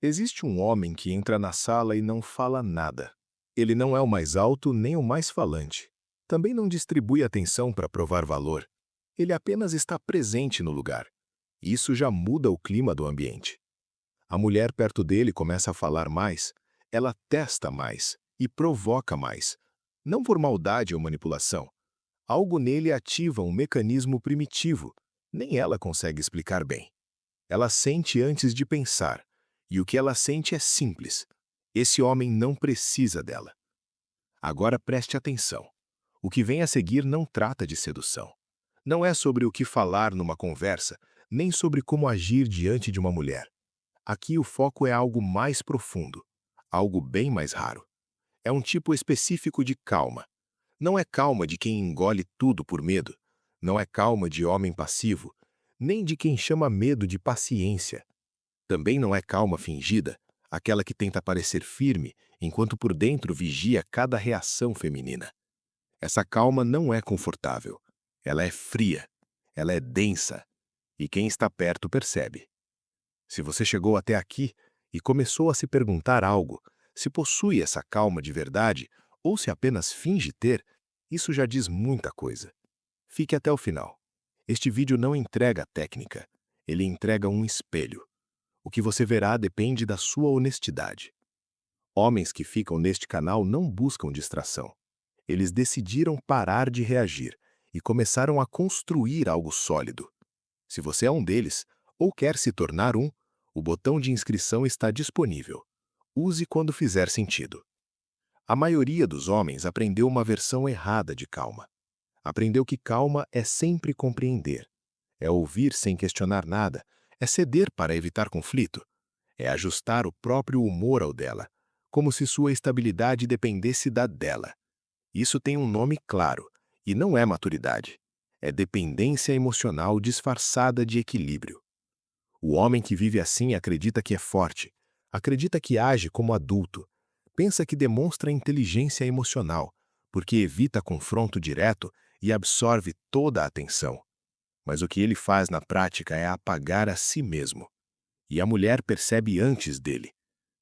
Existe um homem que entra na sala e não fala nada. Ele não é o mais alto nem o mais falante. Também não distribui atenção para provar valor. Ele apenas está presente no lugar. Isso já muda o clima do ambiente. A mulher perto dele começa a falar mais, ela testa mais e provoca mais. Não por maldade ou manipulação. Algo nele ativa um mecanismo primitivo. Nem ela consegue explicar bem. Ela sente antes de pensar, e o que ela sente é simples. Esse homem não precisa dela. Agora preste atenção. O que vem a seguir não trata de sedução. Não é sobre o que falar numa conversa, nem sobre como agir diante de uma mulher. Aqui o foco é algo mais profundo, algo bem mais raro. É um tipo específico de calma. Não é calma de quem engole tudo por medo. Não é calma de homem passivo, nem de quem chama medo de paciência. Também não é calma fingida, aquela que tenta parecer firme, enquanto por dentro vigia cada reação feminina. Essa calma não é confortável. Ela é fria, ela é densa, e quem está perto percebe. Se você chegou até aqui e começou a se perguntar algo, se possui essa calma de verdade ou se apenas finge ter, isso já diz muita coisa. Fique até o final. Este vídeo não entrega a técnica, ele entrega um espelho. O que você verá depende da sua honestidade. Homens que ficam neste canal não buscam distração. Eles decidiram parar de reagir e começaram a construir algo sólido. Se você é um deles, ou quer se tornar um, o botão de inscrição está disponível. Use quando fizer sentido. A maioria dos homens aprendeu uma versão errada de calma. Aprendeu que calma é sempre compreender. É ouvir sem questionar nada. É ceder para evitar conflito. É ajustar o próprio humor ao dela, como se sua estabilidade dependesse da dela. Isso tem um nome claro, e não é maturidade. É dependência emocional disfarçada de equilíbrio. O homem que vive assim acredita que é forte, acredita que age como adulto, pensa que demonstra inteligência emocional, porque evita confronto direto e absorve toda a atenção. Mas o que ele faz na prática é apagar a si mesmo. E a mulher percebe antes dele,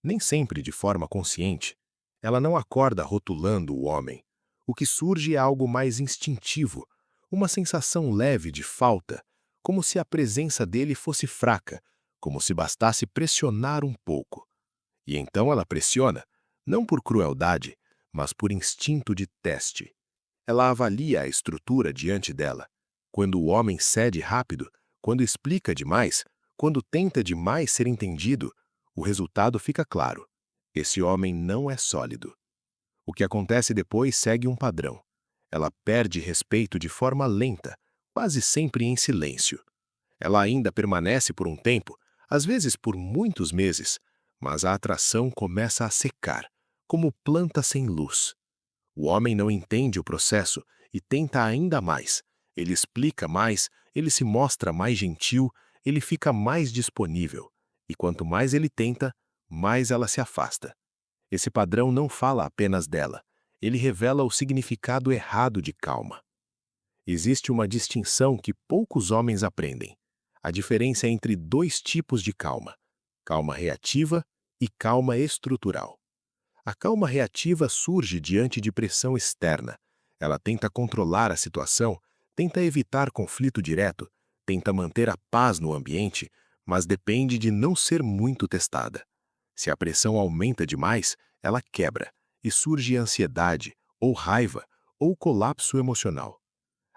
nem sempre de forma consciente. Ela não acorda rotulando o homem. O que surge é algo mais instintivo, uma sensação leve de falta, como se a presença dele fosse fraca, como se bastasse pressionar um pouco. E então ela pressiona, não por crueldade, mas por instinto de teste. Ela avalia a estrutura diante dela. Quando o homem cede rápido, quando explica demais, quando tenta demais ser entendido, o resultado fica claro. Esse homem não é sólido. O que acontece depois segue um padrão. Ela perde respeito de forma lenta, quase sempre em silêncio. Ela ainda permanece por um tempo, às vezes por muitos meses, mas a atração começa a secar, como planta sem luz. O homem não entende o processo e tenta ainda mais. Ele explica mais, ele se mostra mais gentil, ele fica mais disponível. E quanto mais ele tenta, mais ela se afasta. Esse padrão não fala apenas dela. Ele revela o significado errado de calma. Existe uma distinção que poucos homens aprendem. A diferença entre dois tipos de calma: calma reativa e calma estrutural. A calma reativa surge diante de pressão externa. Ela tenta controlar a situação, tenta evitar conflito direto, tenta manter a paz no ambiente, mas depende de não ser muito testada. Se a pressão aumenta demais, ela quebra e surge ansiedade, ou raiva, ou colapso emocional.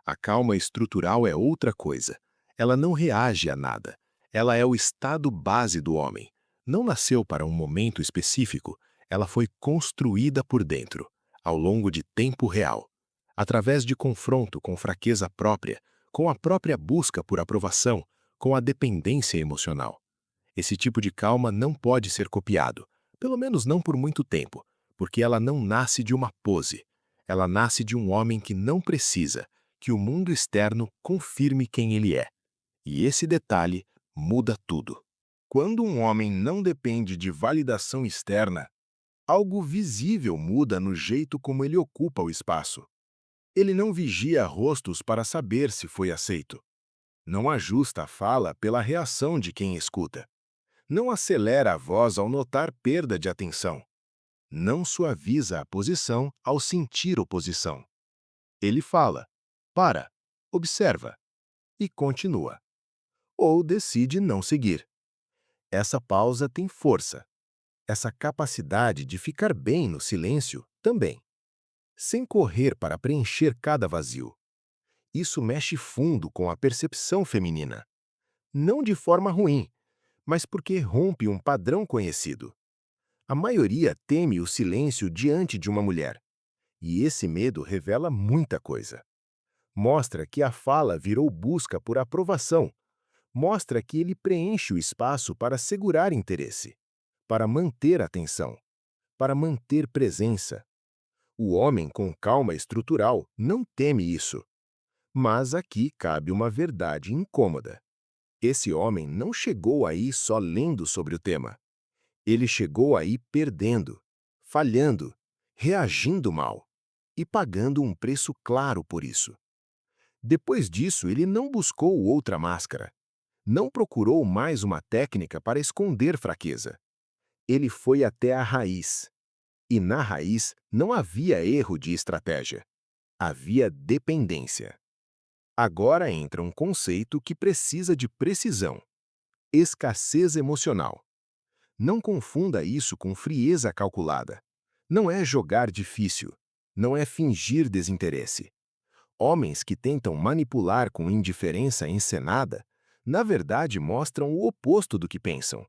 A calma estrutural é outra coisa. Ela não reage a nada. Ela é o estado base do homem. Não nasceu para um momento específico, ela foi construída por dentro, ao longo de tempo real, através de confronto com fraqueza própria, com a própria busca por aprovação, com a dependência emocional. Esse tipo de calma não pode ser copiado, pelo menos não por muito tempo, porque ela não nasce de uma pose. Ela nasce de um homem que não precisa que o mundo externo confirme quem ele é. E esse detalhe muda tudo. Quando um homem não depende de validação externa, algo visível muda no jeito como ele ocupa o espaço. Ele não vigia rostos para saber se foi aceito. Não ajusta a fala pela reação de quem escuta. Não acelera a voz ao notar perda de atenção. Não suaviza a posição ao sentir oposição. Ele fala, para, observa e continua. Ou decide não seguir. Essa pausa tem força. Essa capacidade de ficar bem no silêncio também, sem correr para preencher cada vazio. Isso mexe fundo com a percepção feminina. Não de forma ruim, mas porque rompe um padrão conhecido. A maioria teme o silêncio diante de uma mulher. E esse medo revela muita coisa. Mostra que a fala virou busca por aprovação. Mostra que ele preenche o espaço para segurar interesse, para manter atenção, para manter presença. O homem com calma estrutural não teme isso. Mas aqui cabe uma verdade incômoda. Esse homem não chegou aí só lendo sobre o tema. Ele chegou aí perdendo, falhando, reagindo mal e pagando um preço claro por isso. Depois disso, ele não buscou outra máscara. Não procurou mais uma técnica para esconder fraqueza. Ele foi até a raiz. E na raiz não havia erro de estratégia. Havia dependência. Agora entra um conceito que precisa de precisão: escassez emocional. Não confunda isso com frieza calculada. Não é jogar difícil. Não é fingir desinteresse. Homens que tentam manipular com indiferença encenada, na verdade mostram o oposto do que pensam.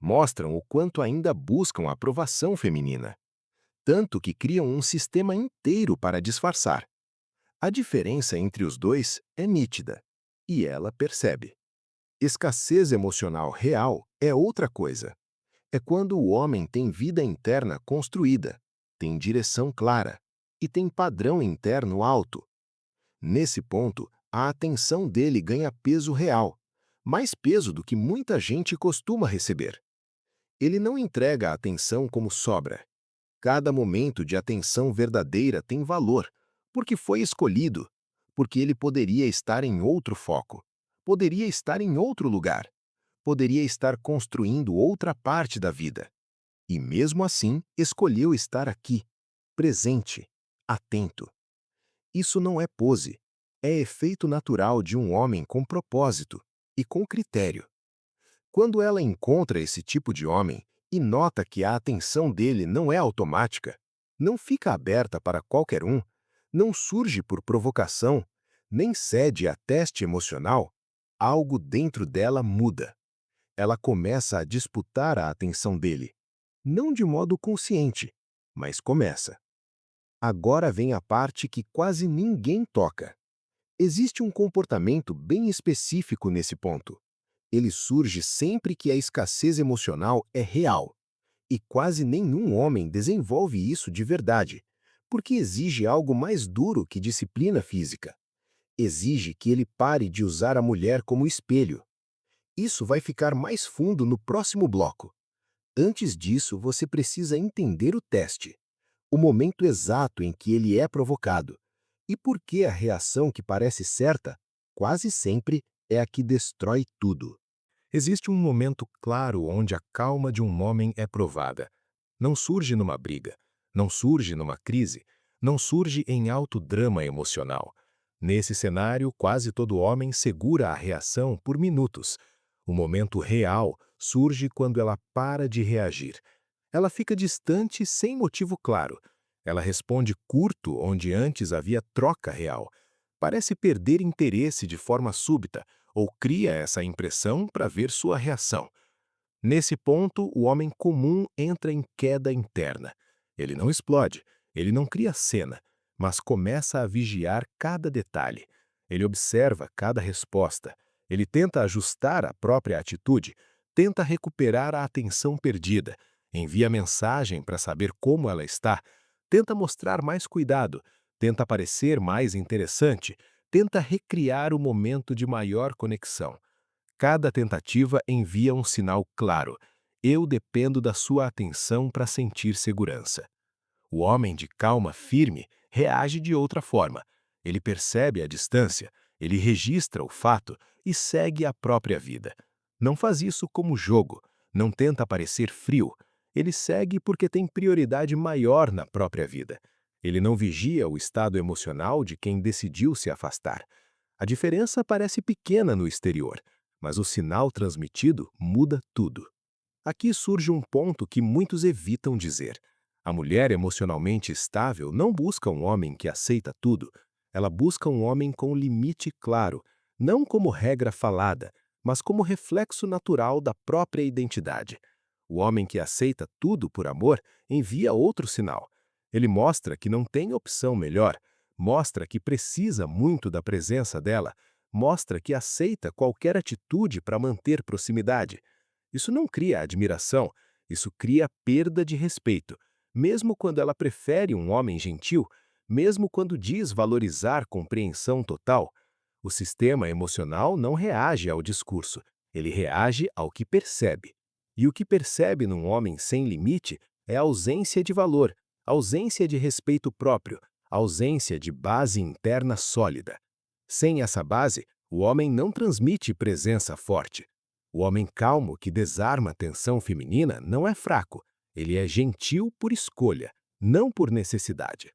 Mostram o quanto ainda buscam a aprovação feminina. Tanto que criam um sistema inteiro para disfarçar. A diferença entre os dois é nítida, e ela percebe. Escassez emocional real é outra coisa. É quando o homem tem vida interna construída, tem direção clara e tem padrão interno alto. Nesse ponto, a atenção dele ganha peso real, mais peso do que muita gente costuma receber. Ele não entrega a atenção como sobra. Cada momento de atenção verdadeira tem valor, porque foi escolhido, porque ele poderia estar em outro foco, poderia estar em outro lugar, poderia estar construindo outra parte da vida. E mesmo assim, escolheu estar aqui, presente, atento. Isso não é pose, é efeito natural de um homem com propósito e com critério. Quando ela encontra esse tipo de homem e nota que a atenção dele não é automática, não fica aberta para qualquer um, não surge por provocação, nem cede a teste emocional, algo dentro dela muda. Ela começa a disputar a atenção dele, não de modo consciente, mas começa. Agora vem a parte que quase ninguém toca. Existe um comportamento bem específico nesse ponto. Ele surge sempre que a escassez emocional é real. E quase nenhum homem desenvolve isso de verdade, porque exige algo mais duro que disciplina física. Exige que ele pare de usar a mulher como espelho. Isso vai ficar mais fundo no próximo bloco. Antes disso, você precisa entender o teste, o momento exato em que ele é provocado, e por que a reação que parece certa, quase sempre, é a que destrói tudo. Existe um momento claro onde a calma de um homem é provada. Não surge numa briga, não surge numa crise, não surge em alto drama emocional. Nesse cenário, quase todo homem segura a reação por minutos. O momento real surge quando ela para de reagir. Ela fica distante sem motivo claro. Ela responde curto onde antes havia troca real. Parece perder interesse de forma súbita, ou cria essa impressão para ver sua reação. Nesse ponto, o homem comum entra em queda interna. Ele não explode, ele não cria cena, mas começa a vigiar cada detalhe. Ele observa cada resposta. Ele tenta ajustar a própria atitude, tenta recuperar a atenção perdida, envia mensagem para saber como ela está, tenta mostrar mais cuidado, tenta parecer mais interessante, tenta recriar o momento de maior conexão. Cada tentativa envia um sinal claro: eu dependo da sua atenção para sentir segurança. O homem de calma firme reage de outra forma. Ele percebe a distância, ele registra o fato e segue a própria vida. Não faz isso como jogo, Não tenta parecer frio. Ele segue porque tem prioridade maior na própria vida. Ele não vigia o estado emocional de quem decidiu se afastar. A diferença parece pequena no exterior, mas o sinal transmitido muda tudo. Aqui surge um ponto que muitos evitam dizer. A mulher emocionalmente estável não busca um homem que aceita tudo. Ela busca um homem com limite claro, não como regra falada, mas como reflexo natural da própria identidade. O homem que aceita tudo por amor envia outro sinal. Ele mostra que não tem opção melhor, mostra que precisa muito da presença dela, mostra que aceita qualquer atitude para manter proximidade. Isso não cria admiração, isso cria perda de respeito, mesmo quando ela prefere um homem gentil, mesmo quando diz valorizar compreensão total. O sistema emocional não reage ao discurso, ele reage ao que percebe. E o que percebe num homem sem limite é ausência de valor, ausência de respeito próprio, ausência de base interna sólida. Sem essa base, o homem não transmite presença forte. O homem calmo que desarma a tensão feminina não é fraco, ele é gentil por escolha, não por necessidade.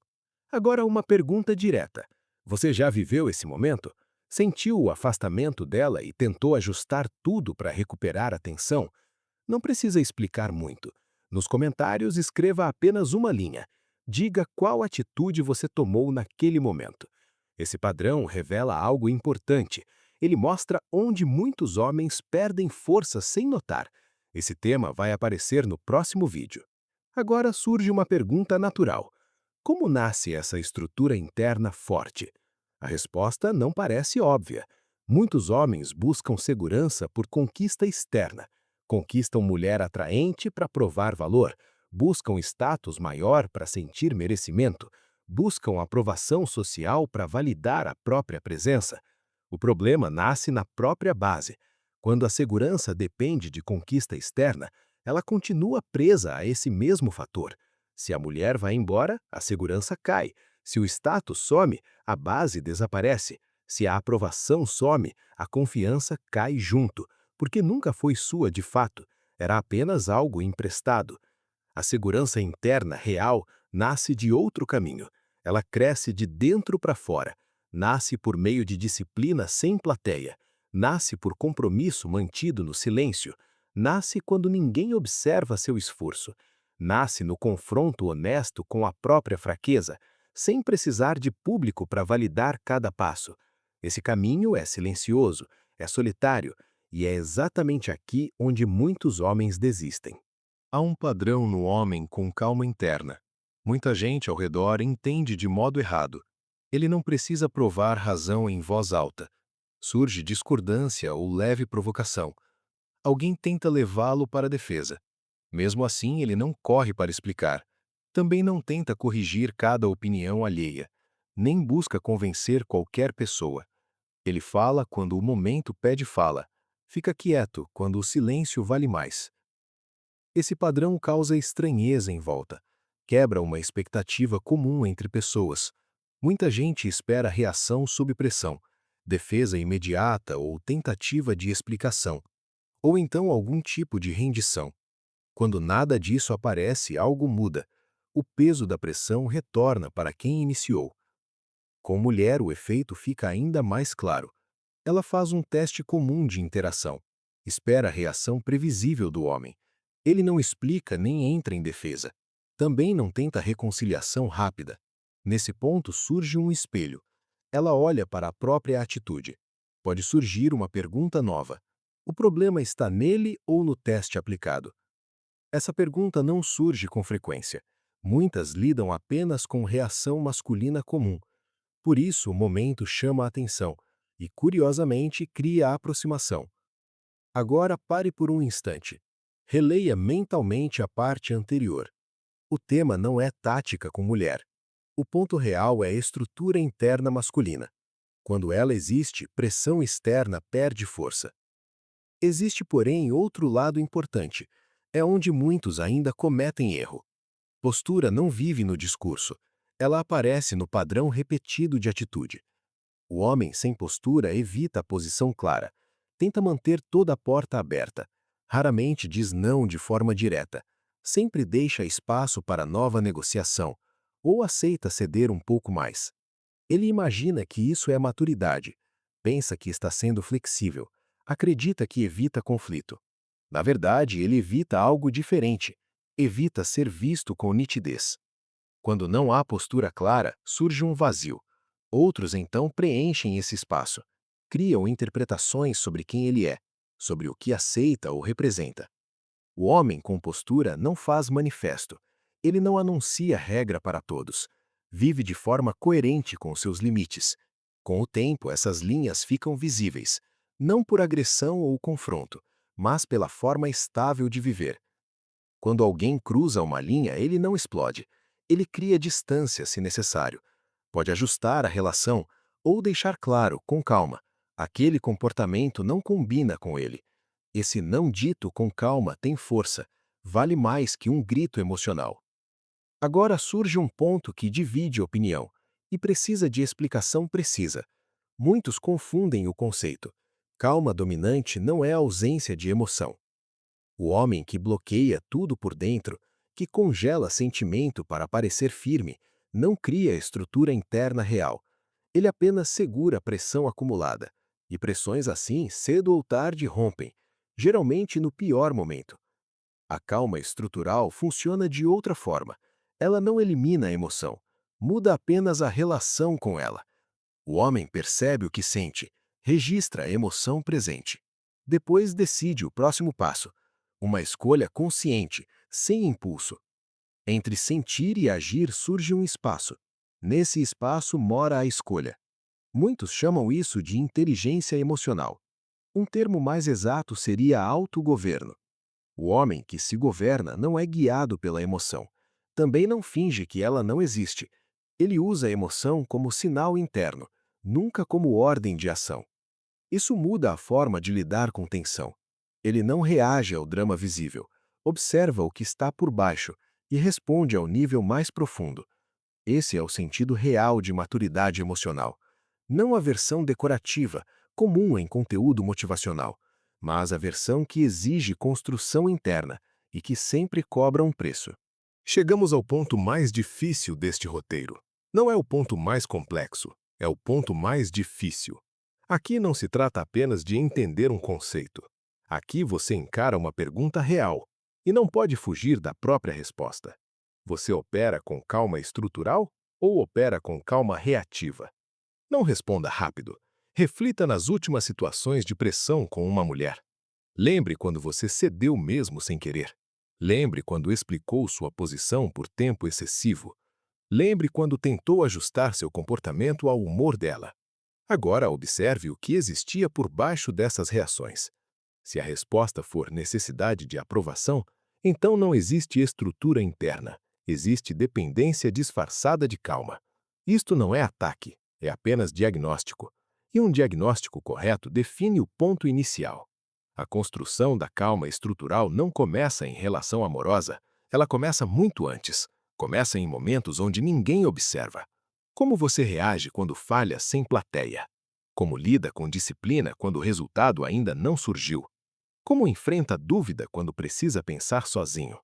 Agora, uma pergunta direta. Você já viveu esse momento? Sentiu o afastamento dela e tentou ajustar tudo para recuperar a tensão? Não precisa explicar muito. Nos comentários, escreva apenas uma linha. Diga qual atitude você tomou naquele momento. Esse padrão revela algo importante. Ele mostra onde muitos homens perdem força sem notar. Esse tema vai aparecer no próximo vídeo. Agora surge uma pergunta natural. Como nasce essa estrutura interna forte? A resposta não parece óbvia. Muitos homens buscam segurança por conquista externa. Conquistam mulher atraente para provar valor, buscam status maior para sentir merecimento, buscam aprovação social para validar a própria presença. O problema nasce na própria base. Quando a segurança depende de conquista externa, ela continua presa a esse mesmo fator. Se a mulher vai embora, a segurança cai. Se o status some, a base desaparece. Se a aprovação some, a confiança cai junto, porque nunca foi sua de fato, era apenas algo emprestado. A segurança interna real nasce de outro caminho. Ela cresce de dentro para fora. Nasce por meio de disciplina sem plateia. Nasce por compromisso mantido no silêncio. Nasce quando ninguém observa seu esforço. Nasce no confronto honesto com a própria fraqueza, sem precisar de público para validar cada passo. Esse caminho é silencioso, é solitário, e é exatamente aqui onde muitos homens desistem. Há um padrão no homem com calma interna. Muita gente ao redor entende de modo errado. Ele não precisa provar razão em voz alta. Surge discordância ou leve provocação. Alguém tenta levá-lo para a defesa. Mesmo assim, ele não corre para explicar. Também não tenta corrigir cada opinião alheia. Nem busca convencer qualquer pessoa. Ele fala quando o momento pede fala. Fica quieto quando o silêncio vale mais. Esse padrão causa estranheza em volta. Quebra uma expectativa comum entre pessoas. Muita gente espera reação sob pressão, defesa imediata ou tentativa de explicação, ou então algum tipo de rendição. Quando nada disso aparece, algo muda. O peso da pressão retorna para quem iniciou. Com mulher, o efeito fica ainda mais claro. Ela faz um teste comum de interação. Espera a reação previsível do homem. Ele não explica nem entra em defesa. Também não tenta reconciliação rápida. Nesse ponto surge um espelho. Ela olha para a própria atitude. Pode surgir uma pergunta nova. O problema está nele ou no teste aplicado? Essa pergunta não surge com frequência. Muitas lidam apenas com reação masculina comum. Por isso, o momento chama a atenção e, curiosamente, cria a aproximação. Agora pare por um instante. Releia mentalmente a parte anterior. O tema não é tática com mulher. O ponto real é a estrutura interna masculina. Quando ela existe, pressão externa perde força. Existe, porém, outro lado importante. É onde muitos ainda cometem erro. Postura não vive no discurso. Ela aparece no padrão repetido de atitude. O homem sem postura evita a posição clara. Tenta manter toda a porta aberta. Raramente diz não de forma direta. Sempre deixa espaço para nova negociação ou aceita ceder um pouco mais. Ele imagina que isso é maturidade. Pensa que está sendo flexível. Acredita que evita conflito. Na verdade, ele evita algo diferente. Evita ser visto com nitidez. Quando não há postura clara, surge um vazio. Outros então preenchem esse espaço. Criam interpretações sobre quem ele é, sobre o que aceita ou representa. O homem com postura não faz manifesto. Ele não anuncia regra para todos. Vive de forma coerente com seus limites. Com o tempo, essas linhas ficam visíveis, não por agressão ou confronto, mas pela forma estável de viver. Quando alguém cruza uma linha, ele não explode. Ele cria distância se necessário. Pode ajustar a relação ou deixar claro, com calma, aquele comportamento não combina com ele. Esse não dito com calma tem força, vale mais que um grito emocional. Agora surge um ponto que divide opinião e precisa de explicação precisa. Muitos confundem o conceito. Calma dominante não é ausência de emoção. O homem que bloqueia tudo por dentro, que congela sentimento para parecer firme, não cria estrutura interna real. Ele apenas segura a pressão acumulada. E pressões assim, cedo ou tarde, rompem, geralmente no pior momento. A calma estrutural funciona de outra forma. Ela não elimina a emoção, muda apenas a relação com ela. O homem percebe o que sente, registra a emoção presente. Depois decide o próximo passo, uma escolha consciente, sem impulso. Entre sentir e agir surge um espaço. Nesse espaço mora a escolha. Muitos chamam isso de inteligência emocional. Um termo mais exato seria autogoverno. O homem que se governa não é guiado pela emoção. Também não finge que ela não existe. Ele usa a emoção como sinal interno, nunca como ordem de ação. Isso muda a forma de lidar com tensão. Ele não reage ao drama visível, observa o que está por baixo e responde ao nível mais profundo. Esse é o sentido real de maturidade emocional. Não a versão decorativa, comum em conteúdo motivacional, mas a versão que exige construção interna e que sempre cobra um preço. Chegamos ao ponto mais difícil deste roteiro. Não é o ponto mais complexo, é o ponto mais difícil. Aqui não se trata apenas de entender um conceito. Aqui você encara uma pergunta real e não pode fugir da própria resposta. Você opera com calma estrutural ou opera com calma reativa? Não responda rápido. Reflita nas últimas situações de pressão com uma mulher. Lembre quando você cedeu mesmo sem querer. Lembre quando explicou sua posição por tempo excessivo. Lembre quando tentou ajustar seu comportamento ao humor dela. Agora observe o que existia por baixo dessas reações. Se a resposta for necessidade de aprovação, então não existe estrutura interna. Existe dependência disfarçada de calma. Isto não é ataque, é apenas diagnóstico. E um diagnóstico correto define o ponto inicial. A construção da calma estrutural não começa em relação amorosa, ela começa muito antes. Começa em momentos onde ninguém observa. Como você reage quando falha sem plateia? Como lida com disciplina quando o resultado ainda não surgiu? Como enfrenta dúvida quando precisa pensar sozinho?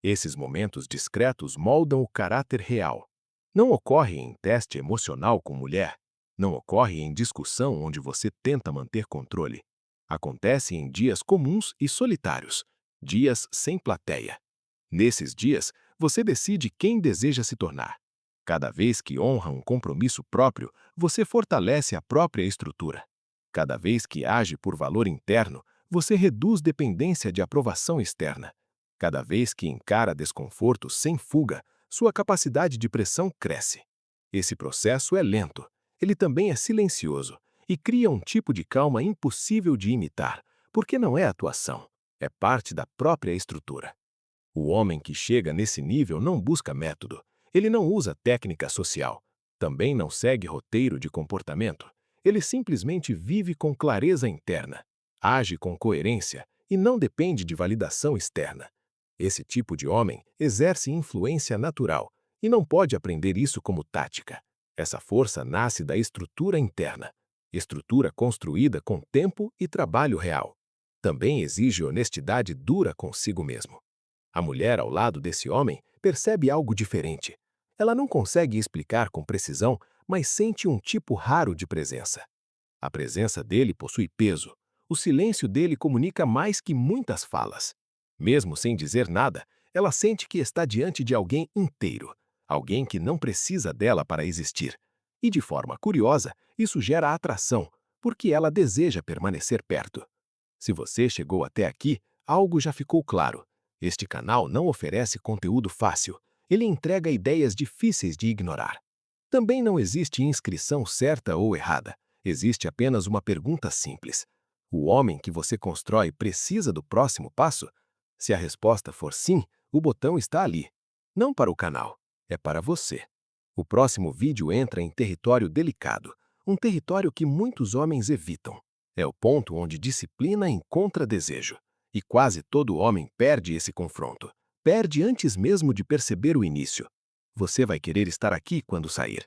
Esses momentos discretos moldam o caráter real. Não ocorre em teste emocional com mulher. Não ocorre em discussão onde você tenta manter controle. Acontece em dias comuns e solitários, dias sem plateia. Nesses dias, você decide quem deseja se tornar. Cada vez que honra um compromisso próprio, você fortalece a própria estrutura. Cada vez que age por valor interno, você reduz dependência de aprovação externa. Cada vez que encara desconforto sem fuga, sua capacidade de pressão cresce. Esse processo é lento, ele também é silencioso e cria um tipo de calma impossível de imitar, porque não é atuação, é parte da própria estrutura. O homem que chega nesse nível não busca método, ele não usa técnica social, também não segue roteiro de comportamento, ele simplesmente vive com clareza interna, age com coerência e não depende de validação externa. Esse tipo de homem exerce influência natural e não pode aprender isso como tática. Essa força nasce da estrutura interna, estrutura construída com tempo e trabalho real. Também exige honestidade dura consigo mesmo. A mulher ao lado desse homem percebe algo diferente. Ela não consegue explicar com precisão, mas sente um tipo raro de presença. A presença dele possui peso. O silêncio dele comunica mais que muitas falas. Mesmo sem dizer nada, ela sente que está diante de alguém inteiro, alguém que não precisa dela para existir. E de forma curiosa, isso gera atração, porque ela deseja permanecer perto. Se você chegou até aqui, algo já ficou claro. Este canal não oferece conteúdo fácil. Ele entrega ideias difíceis de ignorar. Também não existe inscrição certa ou errada. Existe apenas uma pergunta simples. O homem que você constrói precisa do próximo passo? Se a resposta for sim, o botão está ali. Não para o canal, é para você. O próximo vídeo entra em território delicado, um território que muitos homens evitam. É o ponto onde disciplina encontra desejo. E quase todo homem perde esse confronto. Perde antes mesmo de perceber o início. Você vai querer estar aqui quando sair.